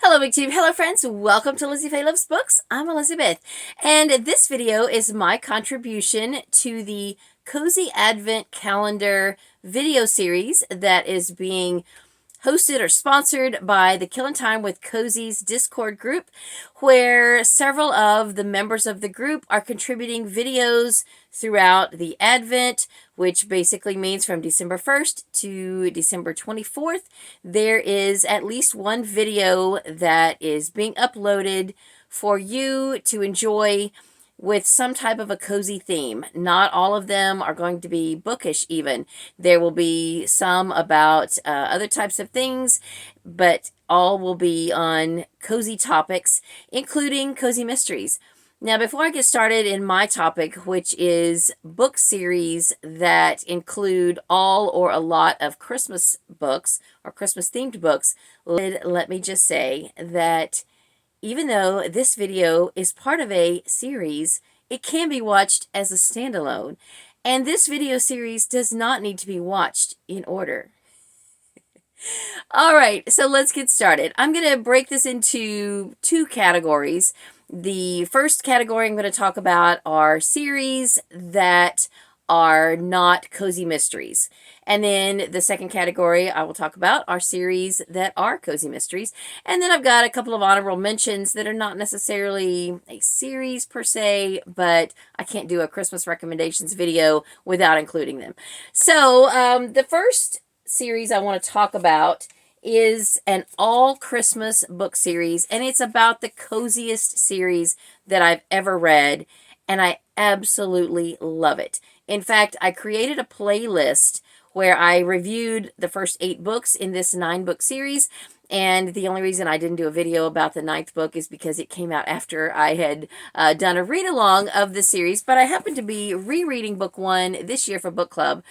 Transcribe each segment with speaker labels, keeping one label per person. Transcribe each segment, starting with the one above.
Speaker 1: Hello BookTube, hello friends, welcome to Lizzie Faye Loves Books. I'm Elizabeth, and this video is my contribution to the Cozy Advent Calendar video series that is being hosted or sponsored by the Killing Time with Cozy's Discord group, where several of the members of the group are contributing videos throughout the Advent, which basically means from December 1st to December 24th, there is at least one video that is being uploaded for you to enjoy with some type of a cozy theme. Not all of them are going to be bookish even. There will be some about other types of things, but all will be on cozy topics, including cozy mysteries. Now, before I get started in my topic, which is book series that include all or a lot of Christmas books or Christmas-themed books, let me just say that even though this video is part of a series, it can be watched as a standalone. And this video series does not need to be watched in order. All right, so let's get started. I'm going to break this into two categories. The first category I'm going to talk about are series that are not cozy mysteries. And then the second category I will talk about are series that are cozy mysteries. And then I've got a couple of honorable mentions that are not necessarily a series per se, but I can't do a Christmas recommendations video without including them. So the first series I want to talk about is an all Christmas book series, and it's about the coziest series that I've ever read, and I absolutely love it. In fact, I created a playlist where I reviewed the first 8 books in this 9-book series, and the only reason I didn't do a video about the 9th book is because it came out after I had done a read-along of the series, but I happened to be rereading book 1 this year for book club.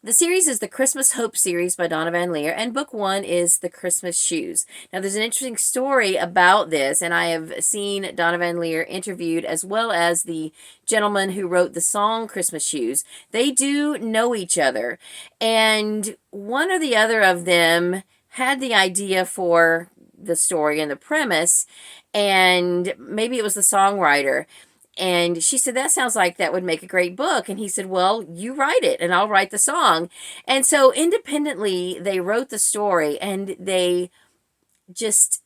Speaker 1: The series is the Christmas Hope series by Donna VanLiere, and book 1 is The Christmas Shoes. Now, there's an interesting story about this, and I have seen Donna VanLiere interviewed, as well as the gentleman who wrote the song Christmas Shoes. They do know each other, and one or the other of them had the idea for the story and the premise, and maybe it was the songwriter. And she said, that sounds like that would make a great book. And he said, well, you write it and I'll write the song. And so independently, they wrote the story, and they just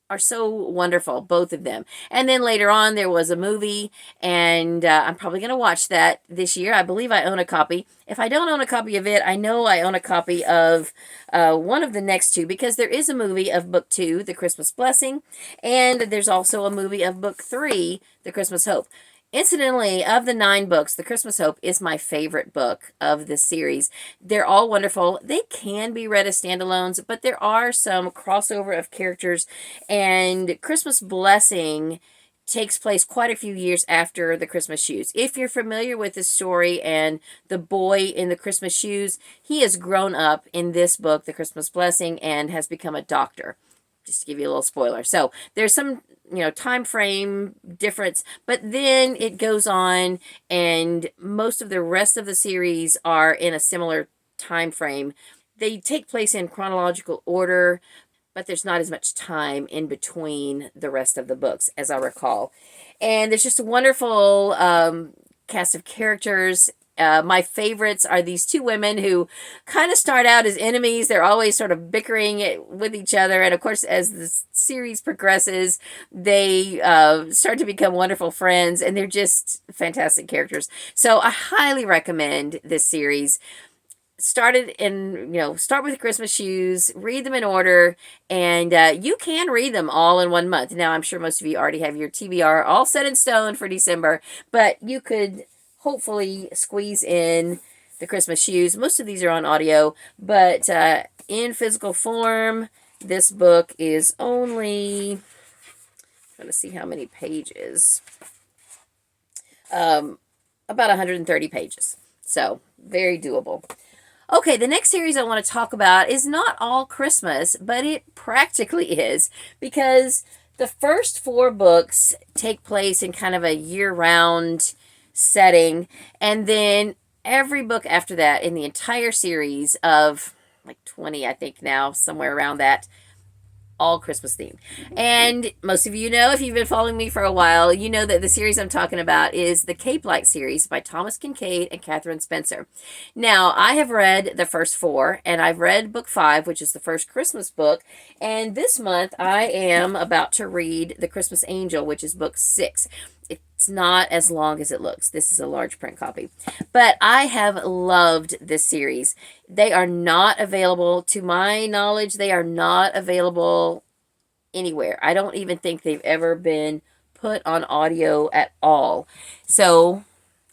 Speaker 1: are so wonderful, both of them. And then later on, there was a movie, and I'm probably going to watch that this year. I believe I own a copy. If I don't own a copy of it, I know I own a copy of one of the next two, because there is a movie of book 2, The Christmas Blessing, and there's also a movie of book 3, The Christmas Hope. Incidentally, of the 9 books, The Christmas Hope is my favorite book of this series. They're all wonderful. They can be read as standalones, but there are some crossover of characters, and Christmas Blessing takes place quite a few years after The Christmas Shoes. If you're familiar with this story and the boy in The Christmas Shoes, he has grown up in this book, The Christmas Blessing, and has become a doctor. Just to give you a little spoiler. So there's some, time frame difference, but then it goes on, and most of the rest of the series are in a similar time frame. They take place in chronological order, but there's not as much time in between the rest of the books, as I recall. And there's just a wonderful cast of characters. My favorites are these 2 women who kind of start out as enemies. They're always sort of bickering with each other. And of course, as the series progresses, they start to become wonderful friends, and they're just fantastic characters. So I highly recommend this series. Start with the Christmas Shoes, read them in order, and you can read them all in 1 month. Now, I'm sure most of you already have your TBR all set in stone for December, but you could hopefully squeeze in The Christmas Shoes. Most of these are on audio, but in physical form, this book is only, I'm going to see how many pages, about 130 pages. So, very doable. Okay, the next series I want to talk about is not all Christmas, but it practically is, because the first 4 books take place in kind of a year-round setting, and then every book after that in the entire series of like 20, I think now, somewhere around that, all Christmas themed. And most of you know, if you've been following me for a while, you know that the series I'm talking about is the Cape Light series by Thomas Kincade and Katherine Spencer. Now, I have read the first 4, and I've read book 5, which is the first Christmas book. And this month, I am about to read The Christmas Angel, which is book 6. It's not as long as it looks. This is a large print copy. But I have loved this series. They are not available, to my knowledge, they are not available anywhere. I don't even think they've ever been put on audio at all. So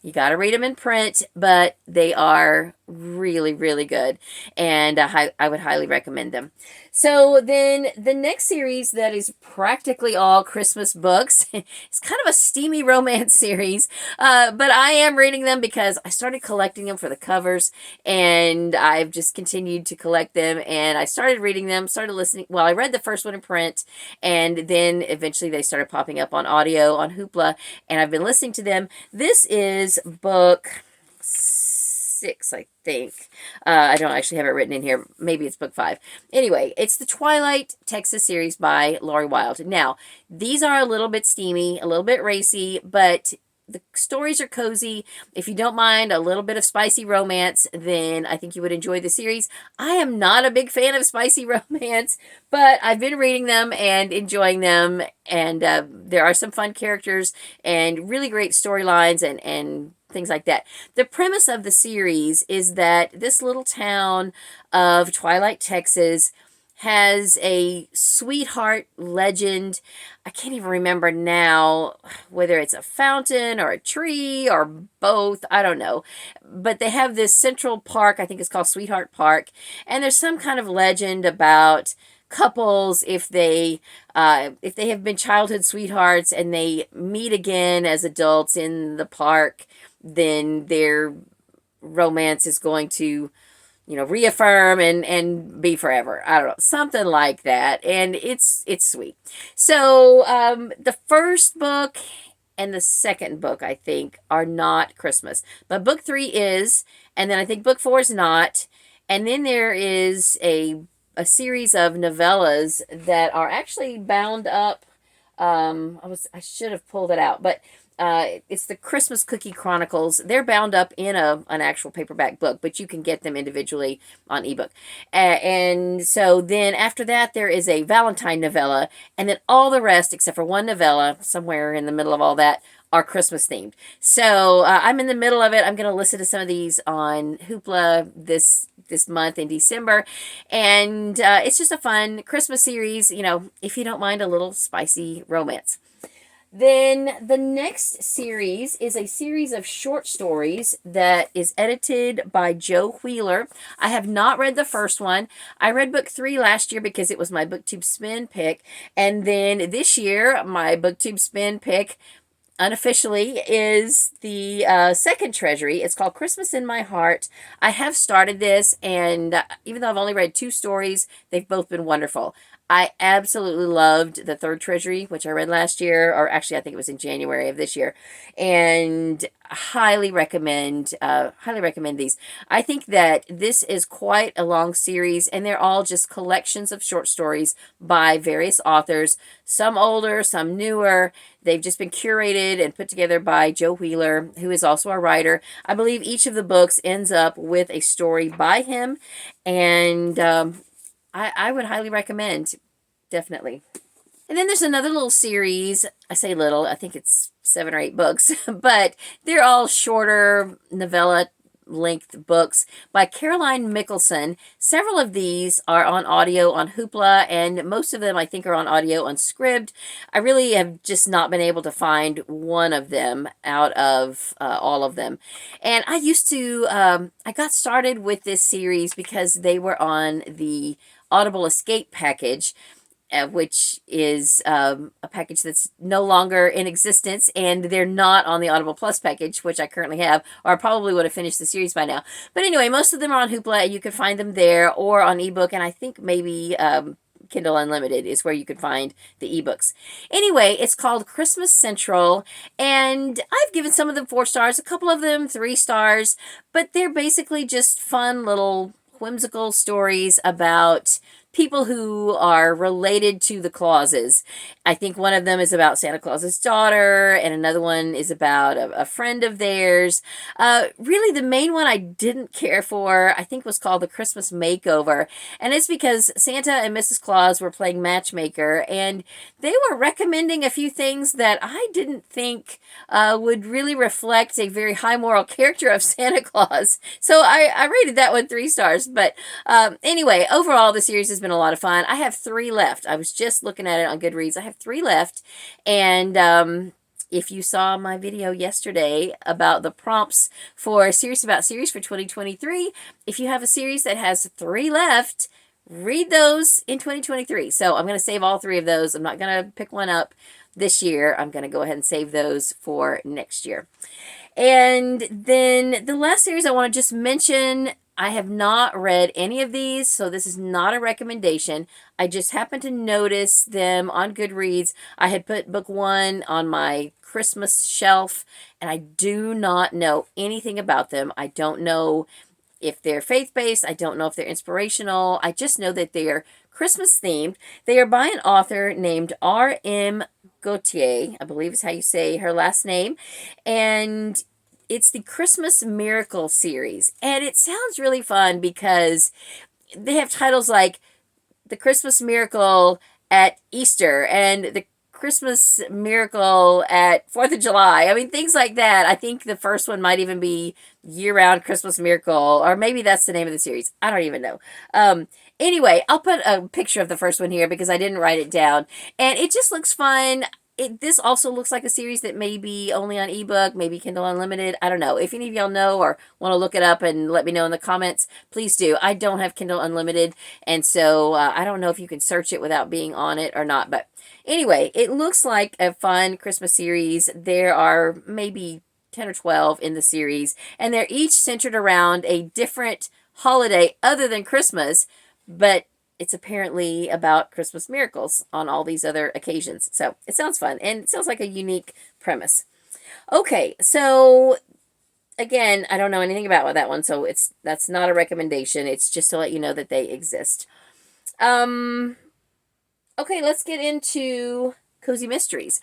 Speaker 1: you got to read them in print, but they are really, really good. And I would highly recommend them. So then the next series that is practically all Christmas books, it's kind of a steamy romance series, but I am reading them because I started collecting them for the covers, and I've just continued to collect them, and I started reading them, started listening. Well, I read the first one in print, and then eventually they started popping up on audio on Hoopla, and I've been listening to them. This is book 6, I think. I don't actually have it written in here. Maybe it's book 5. Anyway, it's the Twilight Texas series by Wilde. Now, these are a little bit steamy, a little bit racy, but the stories are cozy. If you don't mind a little bit of spicy romance, then I think you would enjoy the series. I am not a big fan of spicy romance, but I've been reading them and enjoying them, and there are some fun characters and really great storylines and things like that. The premise of the series is that this little town of Twilight, Texas has a sweetheart legend. I can't even remember now whether it's a fountain or a tree or both. I don't know. But they have this central park, I think it's called Sweetheart Park, and there's some kind of legend about couples if they have been childhood sweethearts and they meet again as adults in the park, then their romance is going to, reaffirm and be forever. I don't know, something like that. And it's sweet. So the first book and the second book, I think, are not Christmas. But book 3 is, and then I think book 4 is not. And then there is a series of novellas that are actually bound up. I should have pulled it out, but it's the Christmas Cookie Chronicles. They're bound up in an actual paperback book, but you can get them individually on ebook. And so then after that, there is a Valentine novella, and then all the rest, except for one novella, somewhere in the middle of all that, are Christmas themed. So I'm in the middle of it. I'm going to listen to some of these on Hoopla this month in December. And it's just a fun Christmas series, if you don't mind a little spicy romance. Then the next series is a series of short stories that is edited by Joe Wheeler. I have not read the first one. I read book 3 last year because it was my BookTube spin pick. And then this year, my BookTube spin pick unofficially is the second treasury. It's called Christmas in My Heart. I have started this, and even though I've only read 2 stories, they've both been wonderful. I absolutely loved the third treasury, which I read last year, or actually I think it was in January of this year, and highly recommend these. I think that this is quite a long series, and they're all just collections of short stories by various authors, some older, some newer. They've just been curated and put together by Joe Wheeler, who is also a writer. I believe each of the books ends up with a story by him, and I would highly recommend, definitely. And then there's another little series. I say little, I think it's 7 or 8 books, but they're all shorter novella length books by Caroline Mickelson. Several of these are on audio on Hoopla, and most of them I think are on audio on Scribd. I really have just not been able to find one of them out of all of them. And I used to, I got started with this series because they were on the Audible Escape package, which is a package that's no longer in existence, and they're not on the Audible Plus package, which I currently have, or I probably would have finished the series by now. But anyway, most of them are on Hoopla, and you can find them there, or on ebook, and I think maybe Kindle Unlimited is where you can find the ebooks. Anyway, it's called Christmas Central, and I've given some of them 4 stars, a couple of them 3 stars, but they're basically just fun little whimsical stories about people who are related to the Clauses. I think one of them is about Santa Claus's daughter, and another one is about a friend of theirs. Really, the main one I didn't care for, I think, was called The Christmas Makeover. And it's because Santa and Mrs. Claus were playing matchmaker, and they were recommending a few things that I didn't think would really reflect a very high moral character of Santa Claus. So I rated that one 3 stars. But anyway, overall, the series has been a lot of fun. I have 3 left. I was just looking at it on Goodreads. I have 3 left. And if you saw my video yesterday about the prompts for Series About Series for 2023, if you have a series that has 3 left, read those in 2023. So I'm going to save all 3 of those. I'm not going to pick one up this year. I'm going to go ahead and save those for next year. And then the last series I want to just mention, I have not read any of these, so this is not a recommendation. I just happened to notice them on Goodreads. I had put book 1 on my Christmas shelf, and I do not know anything about them. I don't know if they're faith-based. I don't know if they're inspirational. I just know that they are Christmas-themed. They are by an author named R.M. Gauthier, I believe is how you say her last name, and it's the Christmas Miracle series. And it sounds really fun because they have titles like The Christmas Miracle at Easter and The Christmas Miracle at 4th of July. I mean, things like that. I think the first one might even be Year-Round Christmas Miracle, or maybe that's the name of the series. I don't even know. Anyway, I'll put a picture of the first one here because I didn't write it down. And it just looks fun. This also looks like a series that may be only on ebook, maybe Kindle Unlimited. I don't know. If any of y'all know or want to look it up and let me know in the comments, please do. I don't have Kindle Unlimited, and so I don't know if you can search it without being on it or not. But anyway, it looks like a fun Christmas series. There are maybe 10 or 12 in the series, and they're each centered around a different holiday other than Christmas, but it's apparently about Christmas miracles on all these other occasions. So it sounds fun, and it sounds like a unique premise. Okay, so again, I don't know anything about that one, so that's not a recommendation. It's just to let you know that they exist. Okay, let's get into Cozy Mysteries.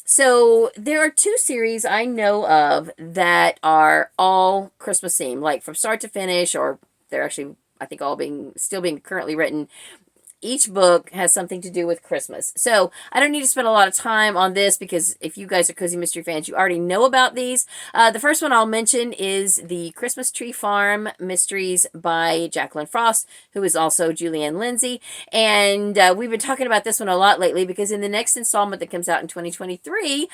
Speaker 1: So there are 2 series I know of that are all Christmas themed, like from start to finish, or they're actually, I think, all still being currently written. Each book has something to do with Christmas. So I don't need to spend a lot of time on this because if you guys are Cozy Mystery fans, you already know about these. The first one I'll mention is the Christmas Tree Farm Mysteries by Jacqueline Frost, who is also Julianne Lindsay. And we've been talking about this one a lot lately because in the next installment that comes out in 2023,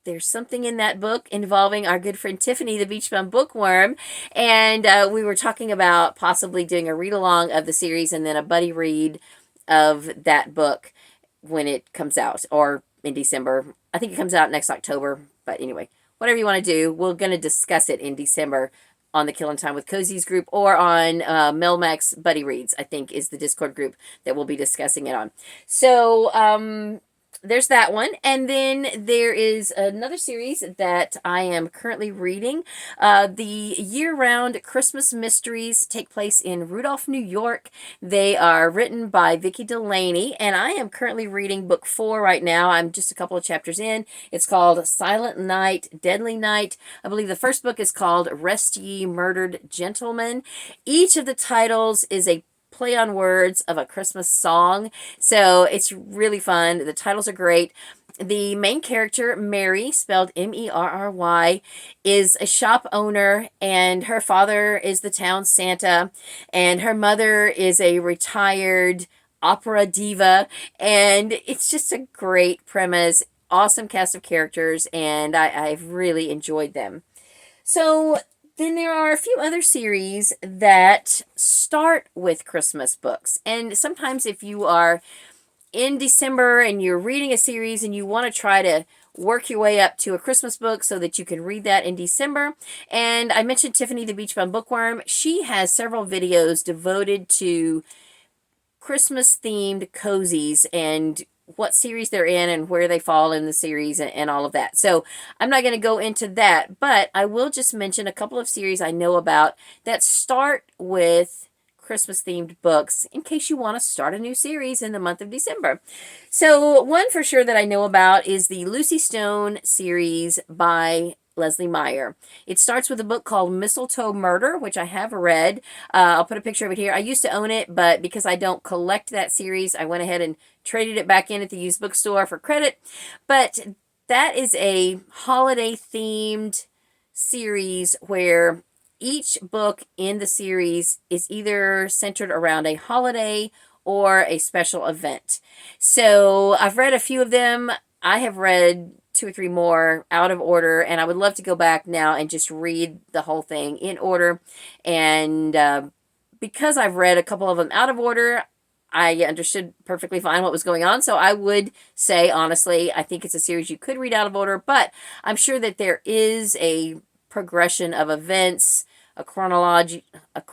Speaker 1: there's something in that book involving our good friend Tiffany, the Beachbum bookworm, and we were talking about possibly doing a read-along of the series and then a buddy read of that book when it comes out, or in December. I think it comes out next October, but anyway, whatever you want to do, we're going to discuss it in December on the Killing Time with Cozies group, or on Melmax Buddy Reads, I think is the Discord group that we'll be discussing it on. So, there's that one. And then there is another series that I am currently reading. The year-round Christmas mysteries take place in Rudolph, New York. They are written by Vicki Delany, and I am currently reading book 4 right now. I'm just a couple of chapters in. It's called Silent Night, Deadly Night. I believe the first book is called Rest Ye Murdered Gentlemen. Each of the titles is a play on words of a Christmas song, so it's really fun. The titles are great. The main character, Mary, spelled M-E-R-R-Y, is a shop owner, and her father is the town Santa, and her mother is a retired opera diva, and it's just a great premise. Awesome cast of characters, and I've really enjoyed them. So then there are a few other series that start with Christmas books. And sometimes if you are in December and you're reading a series and you want to try to work your way up to a Christmas book so that you can read that in December. And I mentioned Tiffany the Beachbum Bookworm. She has several videos devoted to Christmas-themed cozies and what series they're in and where they fall in the series and all of that. So I'm not going to go into that, but I will just mention a couple of series I know about that start with Christmas-themed books in case you want to start a new series in the month of December. So one for sure that I know about is the Lucy Stone series by Leslie Meier. It starts with a book called Mistletoe Murder, which I have read. I'll put a picture of it here. I used to own it, but because I don't collect that series, I went ahead and traded it back in at the used bookstore for credit. But that is a holiday-themed series where each book in the series is either centered around a holiday or a special event. So I've read a few of them. I have read 2 or 3 more out of order, and I would love to go back now and just read the whole thing in order. And because I've read a couple of them out of order, I understood perfectly fine what was going on. So I would say, honestly, I think it's a series you could read out of order, but I'm sure that there is a progression of events, a chronology of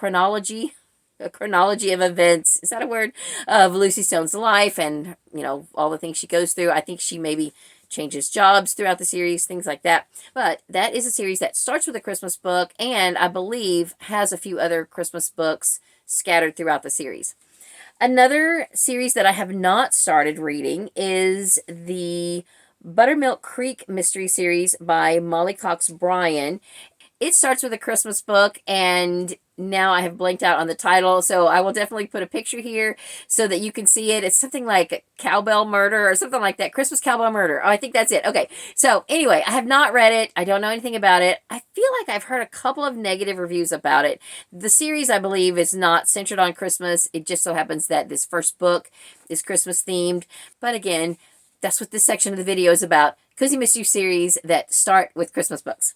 Speaker 1: events, is that a word, of Lucy Stone's life and, you know, all the things she goes through. I think she maybe changes jobs throughout the series, things like that. But that is a series that starts with a Christmas book and I believe has a few other Christmas books scattered throughout the series. Another series that I have not started reading is the Buttermilk Creek mystery series by Mollie Bryan. It starts with a Christmas book, and now I have blanked out on the title, so I will definitely put a picture here so that you can see it. It's something like Cowbell Murder or something like that. Christmas Cowbell Murder. Oh, I think that's it. Okay, so anyway, I have not read it. I don't know anything about it. I feel like I've heard a couple of negative reviews about it. The series, I believe, is not centered on Christmas. It just so happens that this first book is Christmas themed. But again, that's what this section of the video is about. Cozy Mystery series that start with Christmas books.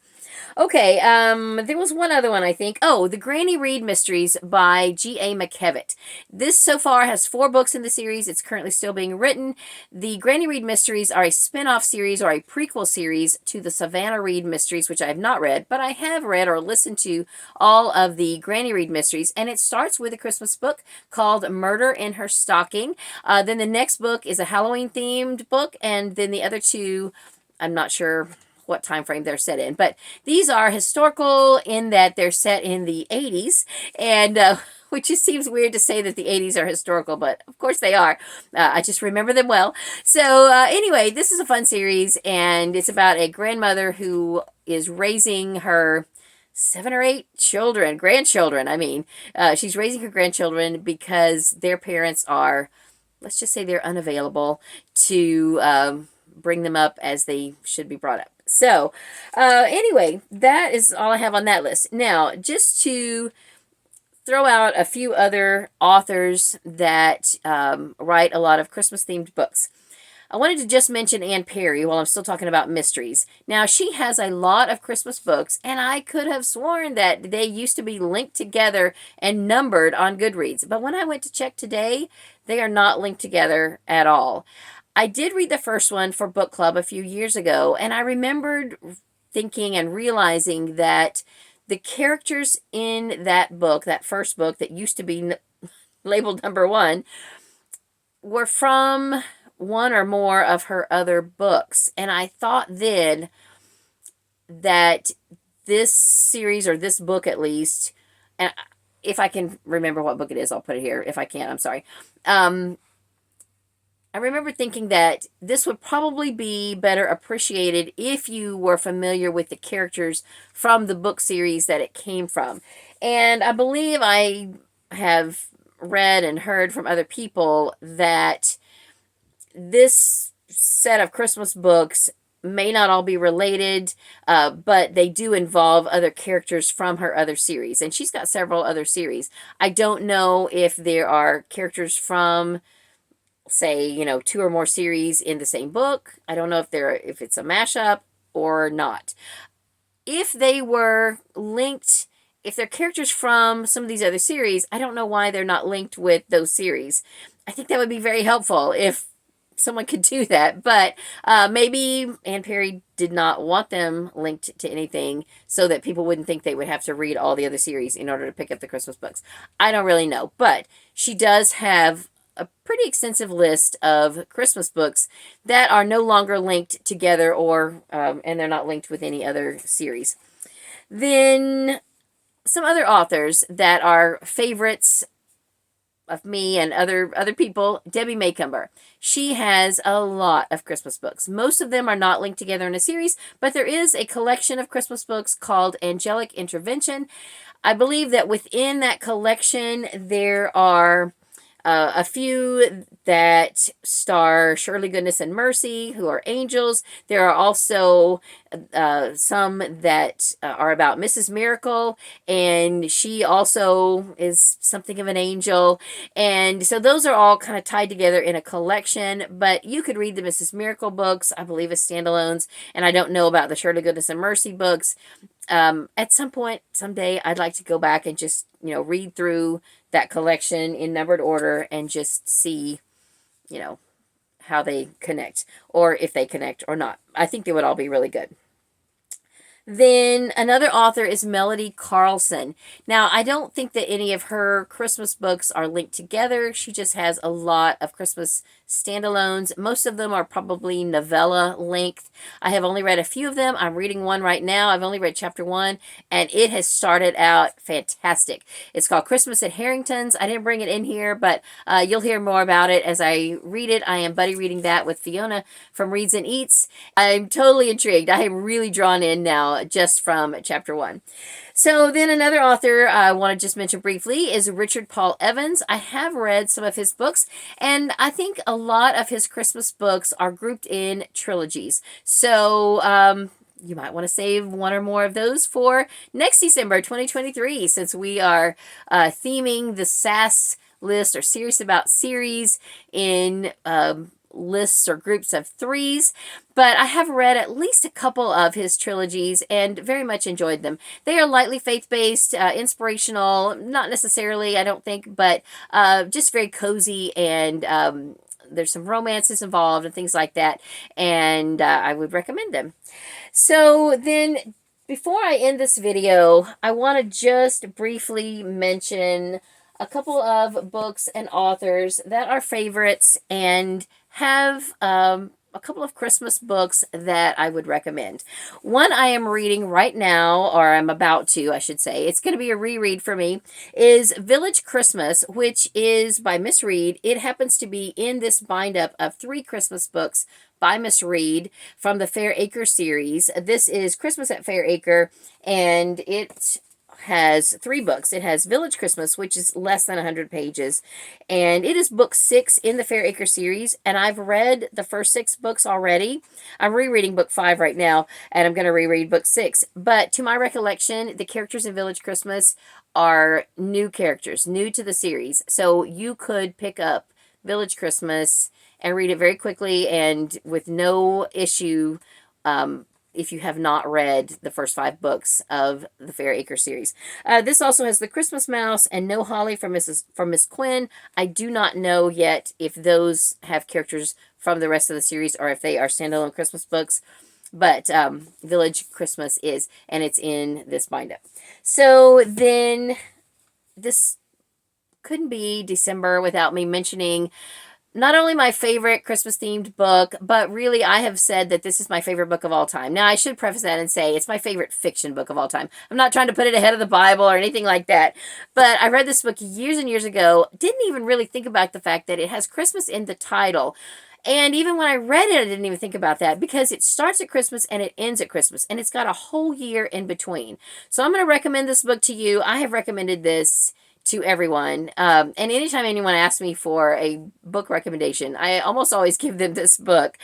Speaker 1: Okay, there was one other one, I think. Oh, the Granny Reid Mysteries by G.A. McKevett. This so far has 4 books in the series. It's currently still being written. The Granny Reid Mysteries are a spin-off series or a prequel series to the Savannah Reid Mysteries, which I have not read, but I have read or listened to all of the Granny Reid Mysteries, and it starts with a Christmas book called Murder in Her Stocking. Then the next book is a Halloween-themed book, and then the other 2, I'm not sure what time frame they're set in, but these are historical in that they're set in the 80s, and which just seems weird to say that the 80s are historical, but of course they are. I just remember them well. So anyway, this is a fun series, and it's about a grandmother who is raising her 7 or 8 grandchildren. I mean, she's raising her grandchildren because their parents are, let's just say they're unavailable to bring them up as they should be brought up. So, anyway, that is all I have on that list. Now, just to throw out a few other authors that write a lot of Christmas-themed books. I wanted to just mention Ann Perry while I'm still talking about mysteries. Now, she has a lot of Christmas books, and I could have sworn that they used to be linked together and numbered on Goodreads. But when I went to check today, they are not linked together at all. I did read the first one for book club a few years ago, and I remembered thinking and realizing that the characters in that book, that first book that used to be labeled number 1, were from one or more of her other books. And I thought then that this series, or this book at least, and if I can remember what book it is, I'll put it here. If I can't, I'm sorry. I remember thinking that this would probably be better appreciated if you were familiar with the characters from the book series that it came from. And I believe I have read and heard from other people that this set of Christmas books may not all be related, but they do involve other characters from her other series. And she's got several other series. I don't know if there are characters from, say, 2 or more series in the same book. I don't know if it's a mashup or not. If they were linked, if they're characters from some of these other series, I don't know why they're not linked with those series. I think that would be very helpful if someone could do that, but maybe Ann Perry did not want them linked to anything so that people wouldn't think they would have to read all the other series in order to pick up the Christmas books. I don't really know, but she does have a pretty extensive list of Christmas books that are no longer linked together, or and they're not linked with any other series. Then some other authors that are favorites of me and other people, Debbie Macomber. She has a lot of Christmas books. Most of them are not linked together in a series, but there is a collection of Christmas books called Angelic Intervention. I believe that within that collection there are a few that star Shirley, Goodness, and Mercy, who are angels. There are also some that are about Mrs. Miracle, and she also is something of an angel. And so those are all kind of tied together in a collection, but you could read the Mrs. Miracle books, I believe, as standalones, and I don't know about the Shirley, Goodness, and Mercy books. At some point, someday, I'd like to go back and just, read through that collection in numbered order and just see, how they connect, or if they connect or not. I think they would all be really good. Then another author is Melody Carlson. Now, I don't think that any of her Christmas books are linked together. She just has a lot of Christmas standalones. Most of them are probably novella length. I have only read a few of them. I'm reading one right now. I've only read chapter 1, and it has started out fantastic. It's called Christmas at Harrington's. I didn't bring it in here, but you'll hear more about it as I read it. I am buddy reading that with Fiona from Reads and Eats. I'm totally intrigued. I am really drawn in now just from chapter 1. So then another author I want to just mention briefly is Richard Paul Evans. I have read some of his books, and I think a lot of his Christmas books are grouped in trilogies. So you might want to save one or more of those for next December 2023, since we are theming the SAS list, or Serious About series, in lists or groups of 3s, but I have read at least a couple of his trilogies and very much enjoyed them. They are lightly faith-based, inspirational, not necessarily, I don't think, but just very cozy, and there's some romances involved and things like that, and I would recommend them. So then, before I end this video, I want to just briefly mention a couple of books and authors that are favorites and have a couple of Christmas books that I would recommend. One I am reading right now, or I'm about to, I should say, it's going to be a reread for me, is Village Christmas, which is by Miss Reid. It happens to be in this bind-up of 3 Christmas books by Miss Reid from the Fair Acre series. This is Christmas at Fair Acre, and it has 3 books. It has Village Christmas, which is less than 100 pages, and it is book 6 in the Fair Acre series, and I've read the first 6 books already. I'm rereading book 5 right now, and I'm going to reread book 6, but to my recollection, the characters in Village Christmas are new characters, new to the series, so you could pick up Village Christmas and read it very quickly and with no issue, if you have not read the first 5 books of the Fair Acre series. This also has The Christmas Mouse and No Holly from Miss Quinn. I do not know yet if those have characters from the rest of the series or if they are standalone Christmas books, but Village Christmas is, and it's in this bind-up. So then, this couldn't be December without me mentioning not only my favorite Christmas-themed book, but really I have said that this is my favorite book of all time. Now, I should preface that and say it's my favorite fiction book of all time. I'm not trying to put it ahead of the Bible or anything like that, but I read this book years and years ago, didn't even really think about the fact that it has Christmas in the title. And even when I read it, I didn't even think about that, because it starts at Christmas and it ends at Christmas, and it's got a whole year in between. So I'm going to recommend this book to you. I have recommended this to everyone. And anytime anyone asks me for a book recommendation, I almost always give them this book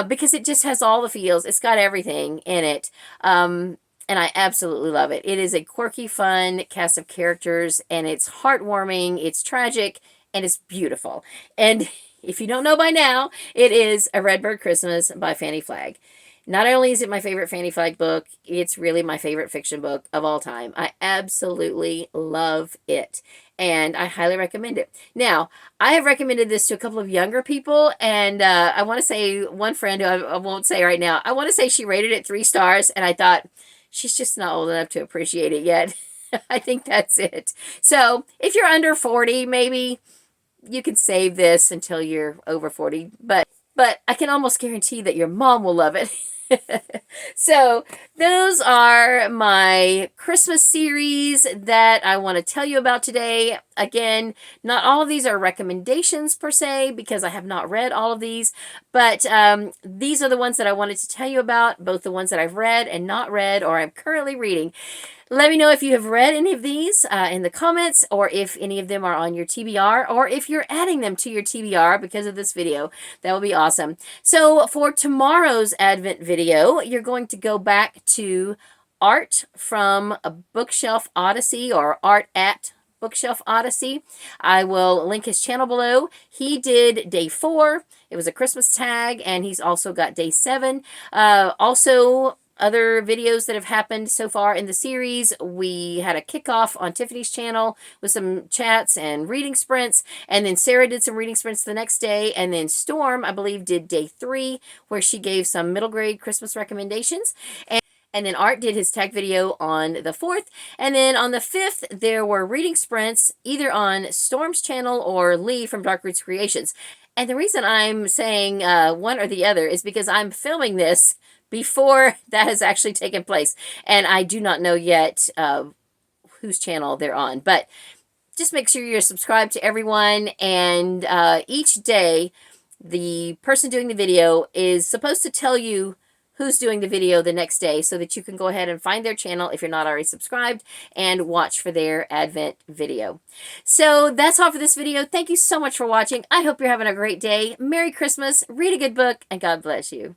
Speaker 1: because it just has all the feels. It's got everything in it. And I absolutely love it. It is a quirky, fun cast of characters, and it's heartwarming, it's tragic, and it's beautiful. And if you don't know by now, it is A Redbird Christmas by Fannie Flagg. Not only is it my favorite Fannie Flagg book, it's really my favorite fiction book of all time. I absolutely love it, and I highly recommend it. Now, I have recommended this to a couple of younger people, and I want to say one friend who I won't say right now, I want to say she rated it 3 stars, and I thought, she's just not old enough to appreciate it yet. I think that's it. So, if you're under 40, maybe you can save this until you're over 40, but I can almost guarantee that your mom will love it. So those are my Christmas series that I want to tell you about today. Again, not all of these are recommendations per se, because I have not read all of these, but these are the ones that I wanted to tell you about, both the ones that I've read and not read, or I'm currently reading. Let me know if you have read any of these in the comments, or if any of them are on your TBR, or if you're adding them to your TBR because of this video. That would be awesome. So for tomorrow's Advent video, you're going to go back to Art from a Bookshelf Odyssey, or Art at Bookshelf Odyssey. I will link his channel below. He did day 4. It was a Christmas tag, and he's also got day 7. Also, other videos that have happened so far in the series, we had a kickoff on Tiffany's channel with some chats and reading sprints, and then Sarah did some reading sprints the next day, and then Storm, I believe, did day 3, where she gave some middle grade Christmas recommendations. And then Art did his tag video on the 4th. And then on the 5th, there were reading sprints either on Storm's channel or Lee from Dark Roots Creations. And the reason I'm saying one or the other is because I'm filming this before that has actually taken place. And I do not know yet whose channel they're on. But just make sure you're subscribed to everyone. And each day, the person doing the video is supposed to tell you who's doing the video the next day, so that you can go ahead and find their channel if you're not already subscribed and watch for their Advent video. So that's all for this video. Thank you so much for watching. I hope you're having a great day. Merry Christmas, read a good book, and God bless you.